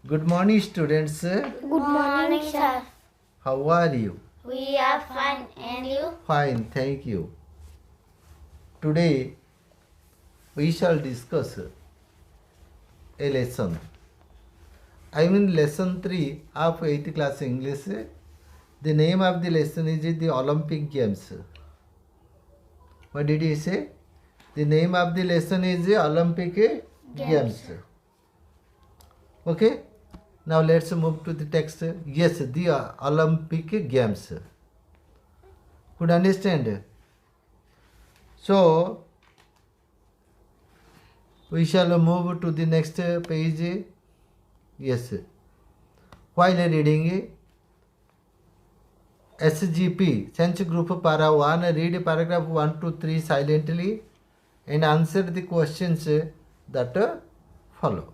Good morning, students. Good morning, sir. How are you? We are fine, and you? Fine, thank you. Today we shall discuss a lesson. I mean lesson 3 of 8th class English. The name of the lesson is the Olympic Games. What did he say? The name of the lesson is the Olympic Games. Okay? Now let's move to the text. Yes, the Olympic Games. Could understand? So we shall move to the next page. Yes. While reading SGP, Sense Group Para 1, read paragraph 1 to 3 silently and answer the questions that follow.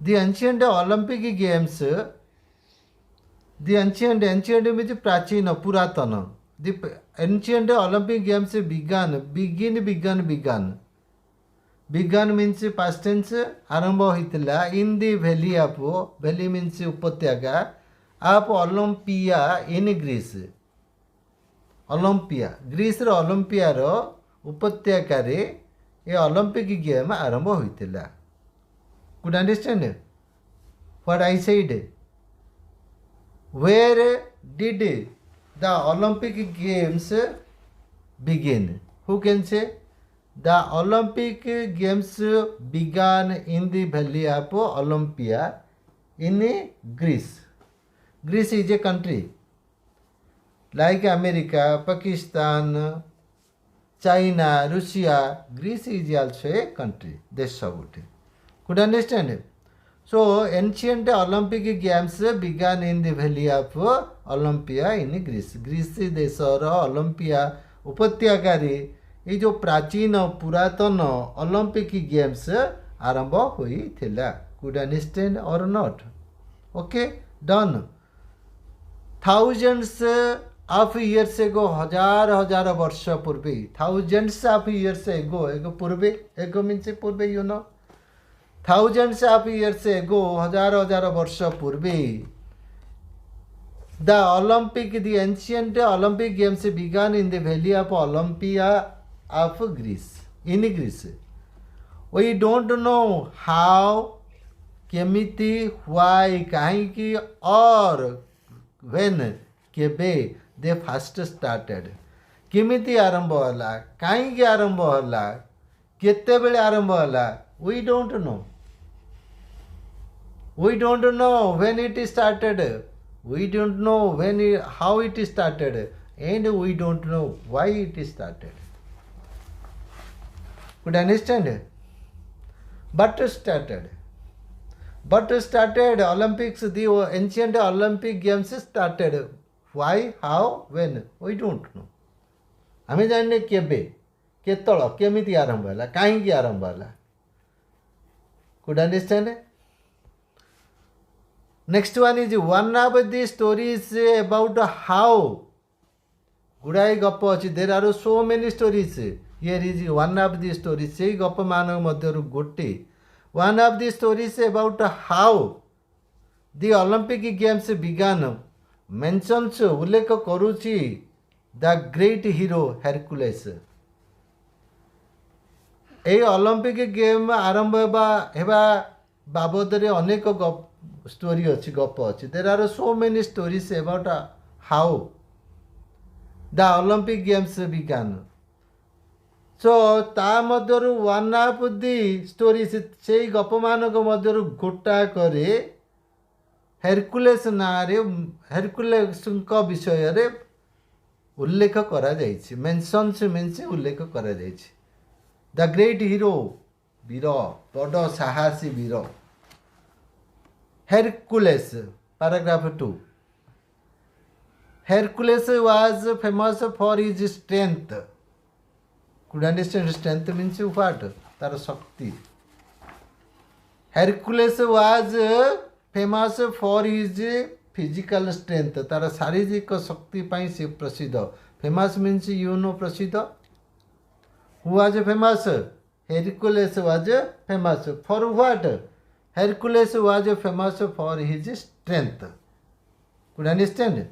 The ancient Olympic Games, the ancient means prachina, puratana. The ancient Olympic Games began. Began means past tense, arambha hoitila in the valley of, valley means upatyaga, of Olympia in Greece. Olympia. Greece ର Olympiaର ଉପତ୍ୟକାରେ ଏ Olympic game ଆରମ୍ଭ ହୋଇଥିଲା. Could understand what I said? Where did the Olympic Games begin? Who can say? The Olympic Games began in the valley of Olympia in Greece. Greece is a country like America, Pakistan, China, Russia. Greece is also a country. Desha gote. Could understand? So ancient Olympic Games began in the valley of Olympia in Greece. Greece देशर Olympia उपत्यकारे ये जो प्राचीन पुरातन Olympic Games आरंभ होइथिला. Could understand or not? Okay, done. Thousands of years ago, हजार वर्ष पूर्वे. Thousands of years ago, ego Purve, ego means Purve, you know. Thousands of years ago, हजार वर्ष पूर्वे, the ancient Olympic Games began in the valley of Olympia of Greece, in Greece. We don't know how, केमिति, why, काहेकि or when, केबे they first started. केमिति आरंभ होला, काहेकि आरंभ होला, केतेबेले आरंभ होला, we don't know. We don't know when it started. We don't know how it started. And we don't know why it started. Could understand? But started Olympics, the ancient Olympic Games started. Why, how, when? We don't know. ଆମେ ଜାଣିନେ କେବେ, କେତେବେଳେ, କେମିତି ଆରମ୍ଭ ହେଲା, କାହିଁକି ଆରମ୍ଭ ହେଲା. Could understand? Next one is one of the stories about how. गुड़ाए गप अच्छी. There are so many stories. Here is one of the stories. से गप मान मध्यरु गोटे. One of the stories about how the Olympic Games began mentions उल्लेख करुची the great hero Hercules. এই Olympic game आरंभ हेबा बाबदरे अनेक story अच्छी गप अच्छी. There are so many stories about how the Olympic Games began. So ता मध्यरु one of the stories से गप मानक मध्यरु गोटा करे हेरकुलेस नारे हेरकुलेसଙ୍କ विषୟରେ उल्लेख करा जाइछि. मेंशन्स मीन्स उल्लेख करा जाइछि. द ग्रेट हिरो, वीर, बड़ साहसी वीर Hercules. Paragraph 2. Hercules was famous for his strength. Could understand? Strength means what? तार शक्ति. Hercules was famous for his physical strength. तार शारीरिक शक्ति पाई से प्रसिद्ध. Famous means you know प्रसिद्ध. Who was famous? Hercules was famous. For what? Hercules was famous for his strength. Could you understand?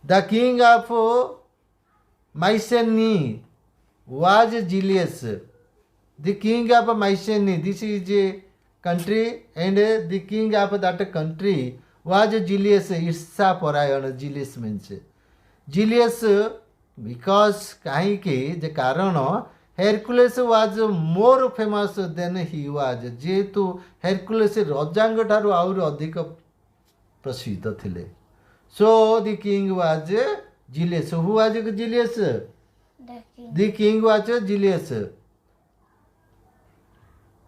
The king of Mycenae was Julius. The king of Mycenae, this is a country, and the king of that country was Julius Issaparayan. Julius means Julius, because kahinki the karan Hercules was more famous than he was. जेहेतु Hercules रजांग ठारू आउर अधिक प्रसिद्ध थिले. So the king was Julius. Who was Julius? The king. The king was Julius.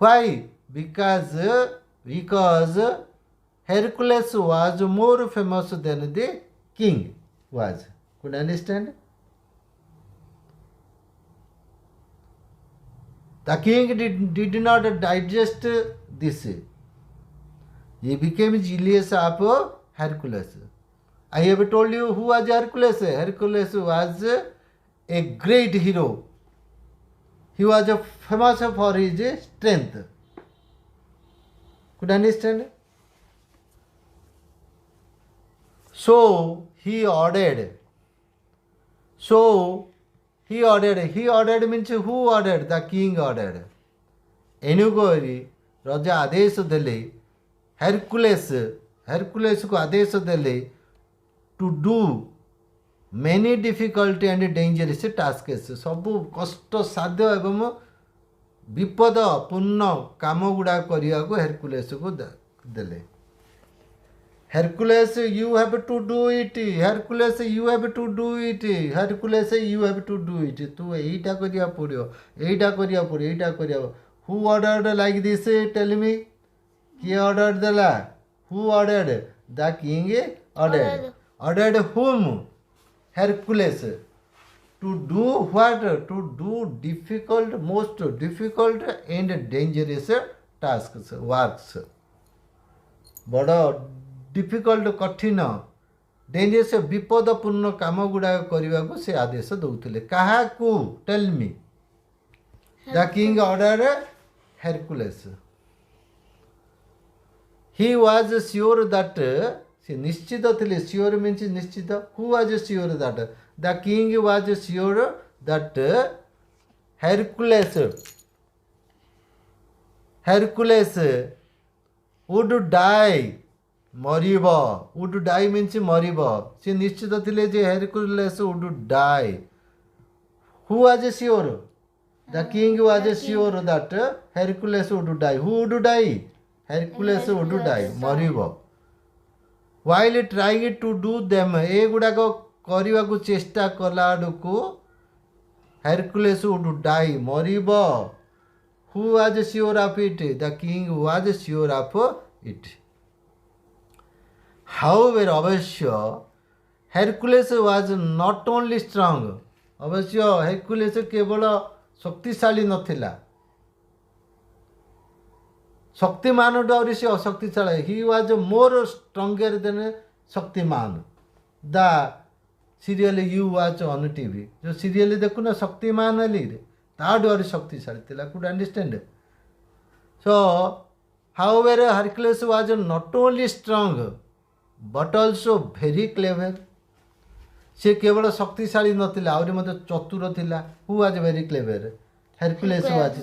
Why? Because Hercules was more famous than the king was. Could you understand? The king did not digest this. He became Julius of Hercules. I have told you who was Hercules. Hercules was a great hero. He was famous for his strength. Could you understand? So he ordered. He ordered means who ordered? The king ordered. एनुगोरी राजा आदेश देले हेरकुलेस को आदेश देले to do many difficulty and dangerous tasks सबु कष्ट साध्य एवं विपदपूर्ण काम गुड़ा करने को हेरकुलेस को देले. Hercules, you have to do it. Hercules, you have to do it. Hercules, you have to do it. तू एटा करिया पड़ियो, एटा करिया पड़ियो, एटा करिया. Who ordered like this? Tell me. किए ordered देला? Who ordered? The king ordered. Ordered whom? Hercules. To do what? To do difficult, most difficult and dangerous tasks, works. बड़ा difficult कठिन डेंजरस विपदपूर्ण काम गुड़ा करने को से आदेश दौले. क्या tell me. The king order Hercules. He was sure that से निश्चित थे. श्योर मीन्स निश्चित. Who was sure that? The king was sure that Hercules would die. मरिब. वुड डाई मीन्स मरिब. से निश्चित थे जे Hercules would die. Who was sure? The king was sure that Hercules would die. Who would die? हेरकुलेस would die. मरिब. While trying to do them a गुड़ाक करने को चेष्टा कला आड़कू हेरकुलेस वुड डाई. मरिब. Who was sure of it? The king was sure of it. However, अवश्य Hercules was not only strong. अवश्य हेरकुलेस केवल शक्तिशाली नथिला. शक्तिमान डर से अशक्तिशाली. He was more stronger than Shaktimaan. The serial you watch on TV जो सीरियल देखु ना शक्तिमान ली ता डर शक्तिशाली थिला. Could understand. So however Hercules was not only strong but also very clever. से केवल शक्तिशाली नथिला आउरी मते चतुर थिला. Who was very clever? Hercules was.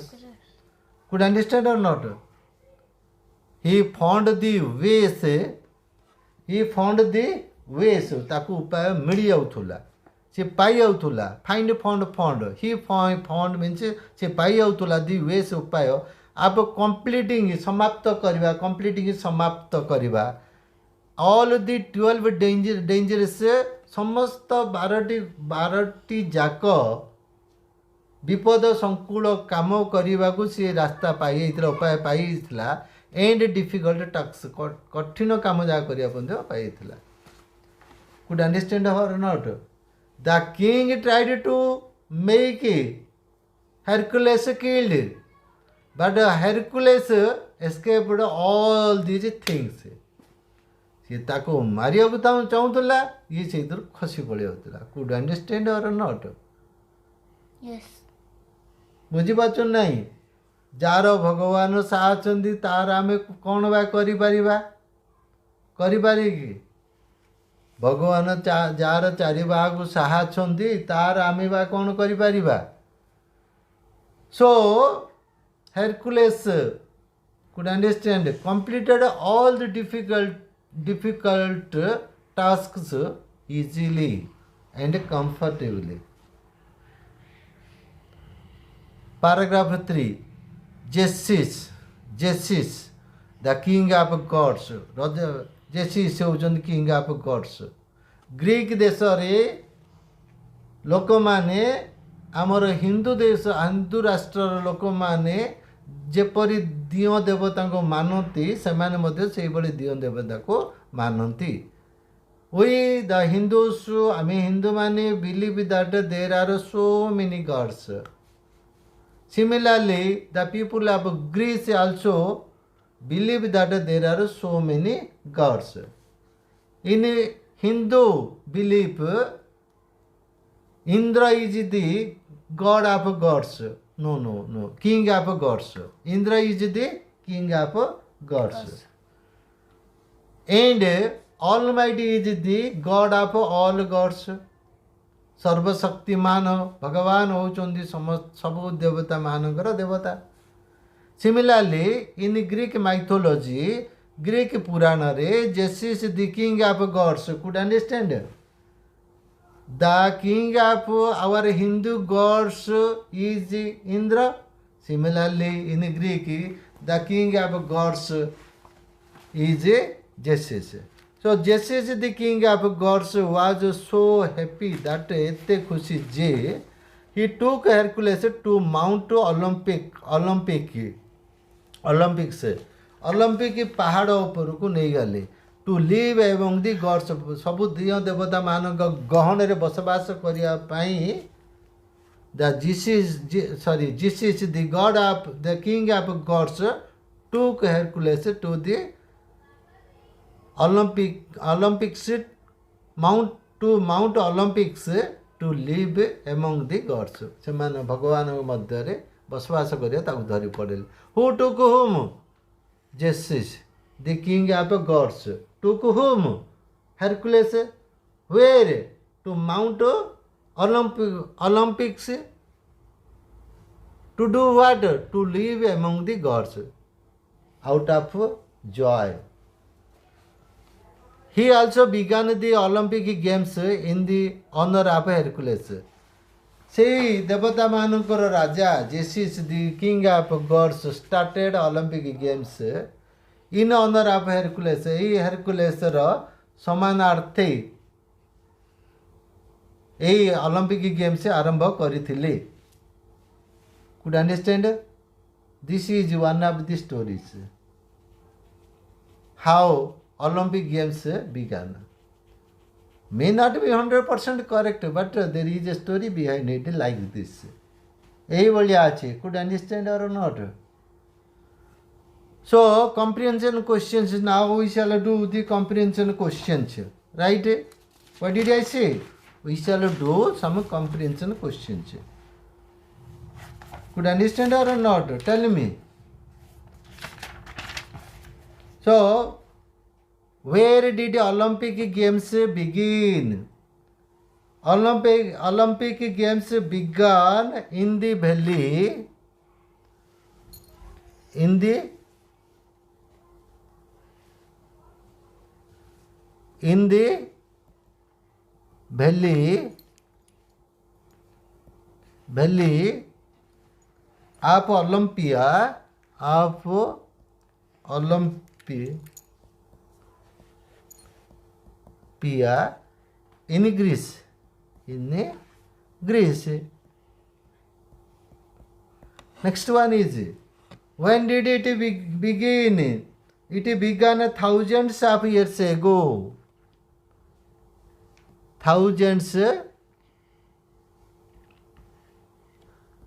Could understand or not? He found the ways. He found the वेस. ताकू उपाय मिल जाउथुला. से पाई जाउथुला. Find found. He found means से पाई जाउथुला द वेस उपाय. आप कंप्लीटिंग समाप्त करवा. कंप्लीटिंग समाप्त करवा. ऑल दी 12 डेंजरस समस्त 12टी जाक विपद संकुल काम करने को सी रास्ता पाई उपाय पाई. एंड डिफिकल्ट टास्क कठिन काम जहाँ करने पाई. Could understand or not? The king tried to make Hercules killed but Hercules escaped all these things. सी ताको मारिया को चाहूला. ये से खसी पड़े होता. Could understand or not? Yes. बुझीपार नहीं. जार भगवान साहचंदी तार आमे कौन बा करि परिबा कि भगवान जार चारि बाहु साहचंदी तार आमे बा कौन करि परिबा सो Hercules could understand completed all the difficult tasks easily and comfortably. Paragraph 3 Zeus the king of gods Zeus ହେଉଛନ୍ତି king of gods ଗ୍ରୀକ୍ ଦେଶରେ ଲୋକମାନେ ଆମର ହିନ୍ଦୁ ରାଷ୍ଟ୍ରର ଲୋକମାନେ ଯେପରି ଦିଅଁ ଦେବତାଙ୍କୁ ମାନନ୍ତି ସେମାନେ ମଧ୍ୟ ସେଇଭଳି ଦିଅଁ ଦେବତାକୁ ମାନନ୍ତି we the Hindus ଆମେ ହିନ୍ଦୁମାନେ believe that there are so many gods. Similarly, the people of Greece also believe that there are so many gods. In Hindu belief, Indra is the god of gods. No, king of gods. Indra is the king of gods. And Almighty is the god of all gods. सर्वशक्तिमान भगवान होउचंदी सबु देवता मानकर देवता similarly in Greek mythology Greek पुराण रे Zeus the king of gods could understand the king of our Hindu gods is Indra similarly in Greek the king of gods is Zeus So Zeus the king of gods was so happy that ete khushi je he took Hercules to Mount Olympic पहाड़ उपरକୁ ନେଇଗଲେ to live एवं दी God's सबु दिय देवता मानक गहन रे बसवास करिया पई Jesus the god of the king of gods took Hercules to the Olympics Mount Olympics to live among the gods ସେମାନେ ଭଗବାନ ମଧ୍ୟରେ ବସବାସ କରିବା ତାକୁ ଧରି ପଡ଼ିଲେ who took whom Jesus the king of gods took whom Hercules where to Mount Olympics to do what to live among the gods out of joy. He also began the Olympic Games in the honor of Hercules. सेई देवता मानकर राजा जेसिस the king of gods started Olympic Games in honor of Hercules. AE Hercules रो समानार्थी एई Olympic Games आरंभ करिथिले. Could understand? This is one of the stories. How Olympic Games began. May not be 100% correct, but there is a story behind it like this. Could understand or not? So, comprehension questions. Now we shall do the comprehension questions. Right? What did I say? We shall do some comprehension questions. Could understand or not? Tell me. So, where did Olympic Games begin? Olympic Games began in the valley of Olympia in Greece. Next one is when did it begin? It began thousands of years ago. Thousands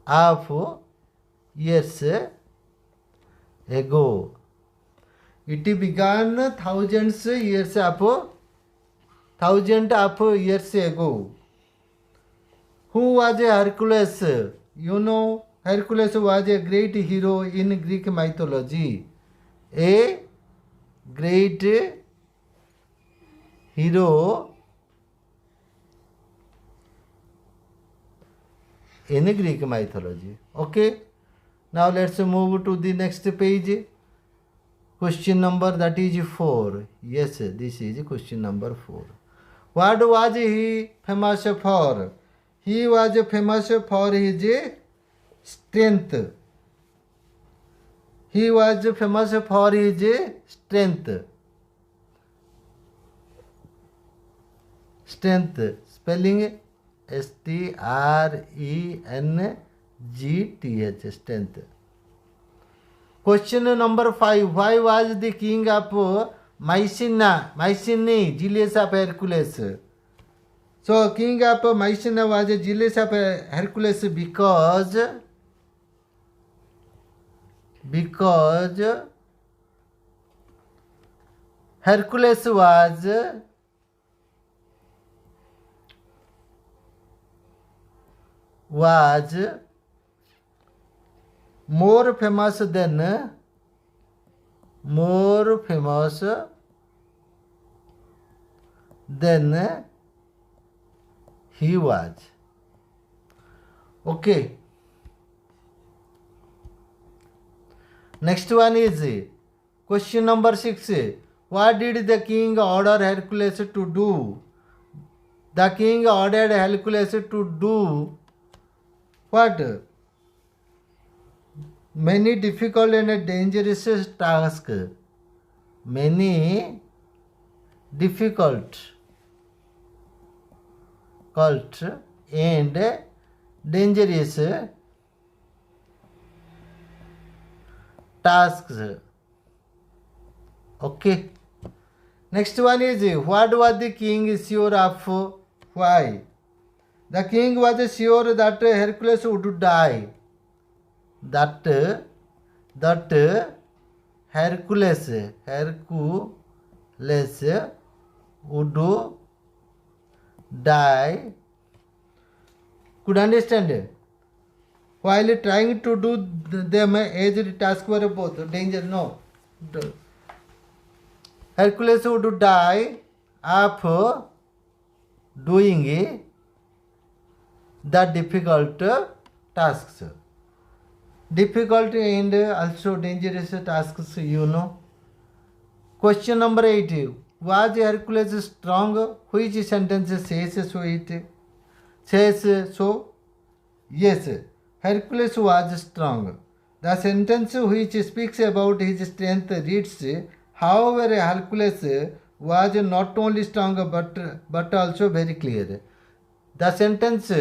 of years ago. It began thousands of years ago. Who was Hercules? You know Hercules was a great hero in Greek mythology. A great hero in Greek mythology. Okay. Now let's move to the next page. Question number that is 4. Yes, this is question number 4. What was he famous for? He was famous for his strength. He was famous for his strength. Strength. Spelling strength. Strength. Question number 5. Why was the king of Mycenae jealous of Hercules? So king of Mycenae was jealous of Hercules because Hercules was more famous than he was. Okay. Next one is question number 6. What did the king order Hercules to do? The king ordered Hercules to do what? Many difficult and dangerous tasks. Many difficult and dangerous tasks. Okay. Next one is what was the king sure of? Why? The king was sure that Hercules would die. That Hercules would die. Could understand? While trying to do them as the task were both danger. No. Hercules would die of doing the difficult tasks. Difficult and also dangerous tasks, you know. Question number 8. Was Hercules strong? Which sentence says so? It says so. Yes, Hercules was strong. The sentence which speaks about his strength reads, however, Hercules was not only strong but also very clear. The sentence,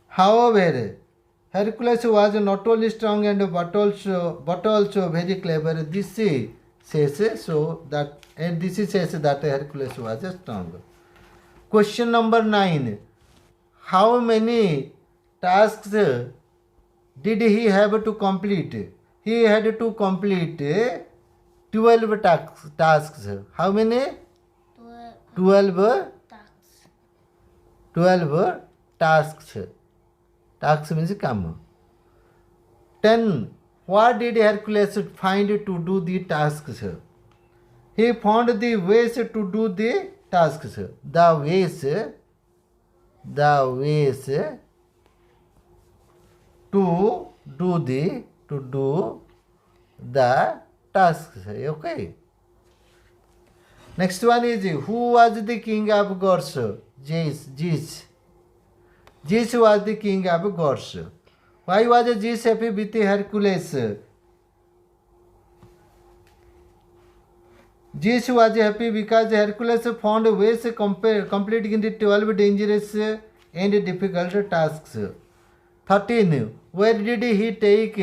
however, Hercules was not only strong and but also very clever. This says so that, and this says that Hercules was strong. Question number 9. How many tasks did he have to complete? He had to complete 12 tasks. How many? 12 tasks. Tasks means come. 10. What did Hercules find to do the tasks? He found the ways to do the tasks. The ways to do the tasks. Okay. Next one is who was the king of gods? Zeus. Zeus was the king of gods. Why was Zeus happy with Hercules? Zeus was happy because Hercules found ways completing the 12 dangerous and difficult tasks. 13. Where did he take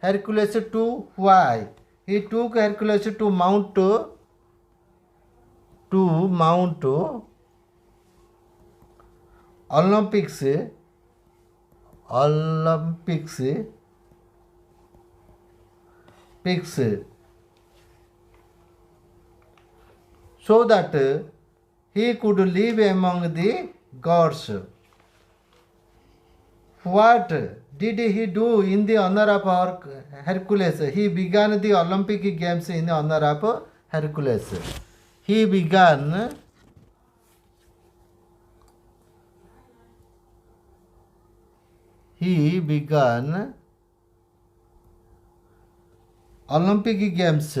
Hercules to? Why? He took Hercules to Mount Olympics, so that he could live among the gods. What did he do in the honor of Hercules? He began the Olympic Games in honor of Hercules. He began Olympic Games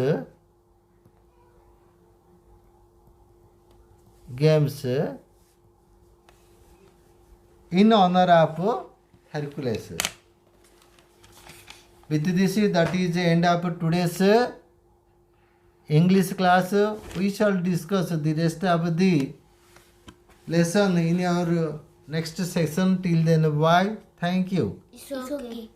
in honor of Hercules. With this, that is the end of today's English class. We shall discuss the rest of the lesson in our next session. Till then, bye. Thank you. It's okay.